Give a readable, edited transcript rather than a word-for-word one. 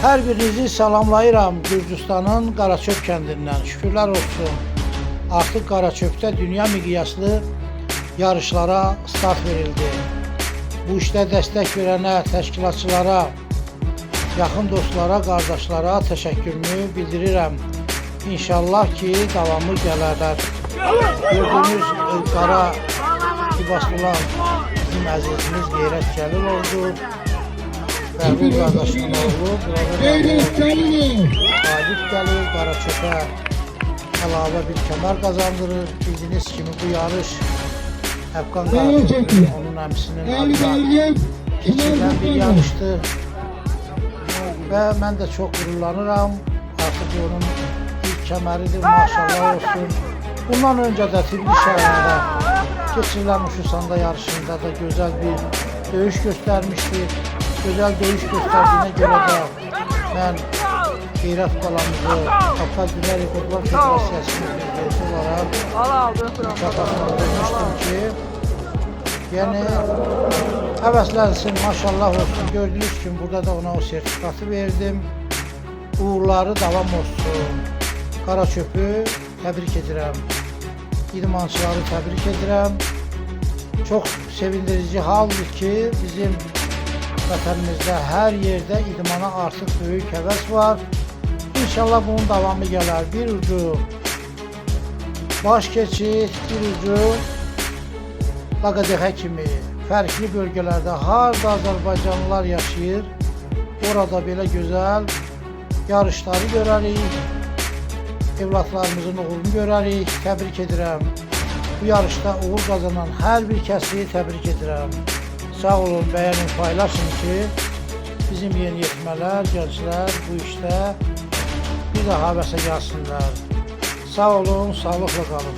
Hər birinizi salamlayıram Gürcüstanın Qaraçöp kəndindən. Şükürlər olsun. Artıq Qaraçöpdə dünya miqyaslı yarışlara start verildi. Bu işdə dəstək verənə, təşkilatçılara, yaxın dostlara, qardaşlara təşəkkürümü bildirirəm. İnşallah ki, davamı gələrlər. Gördüyünüz qara libaslı olan bizim əzizimiz Qeyrət Cəlil oldu. Bəhlul qardaşının oğlu burada qalib gəlir, Qaraçöpə əlavə bir kəmər qazandırır. Bildiyiniz kimi bu yarış Əfqan Qaraçöpünün, onun əmsinin adına keçirilən bir yarışdır. Və mən də çox qürurlanıram. Artıq onun ilk kəməridir, maşallah olsun. Bundan öncə də Tiflis şəhərində keçirilən Uşusanda yarışında da gözəl bir döyüş göstərmişdi. Gözəl döyüş göstərdiyinə görə də mən Qeyrət qalamızı Qafqaz Dünya Rekordlar Federasiyasının prezidenti olaraq mükafatlandırmışdım ki, yəni həvəslənsin, maşallah olsun. Gördüyünüz kimi burada da ona o sertifikatı verdim. Uğurları davam olsun. Qaraçöpü təbrik edirəm. İdmançıları təbrik edirəm. Çox sevindirici haldır ki, bizim vətənimizdə hər yerdə idmana artıq böyük həvəs var. İnşallah bunun davamı gələr. Bir ucu baş keçid, bir ucu Laqadexə kimi fərqli bölgələrdə harda Azərbaycanlılar yaşayır, orada belə gözəl yarışları görərik, evlatlarımızın uğurunu görərik. Təbrik edirəm. Bu yarışda uğur qazanan hər bir kəsi təbrik edirəm. Sağ olun, bəyənin, paylaşın ki, bizim yeniyetmələr, gənclər bu işdə bir daha həvəsə gəlsinlər. Sağ olun, sağlıqla qalın.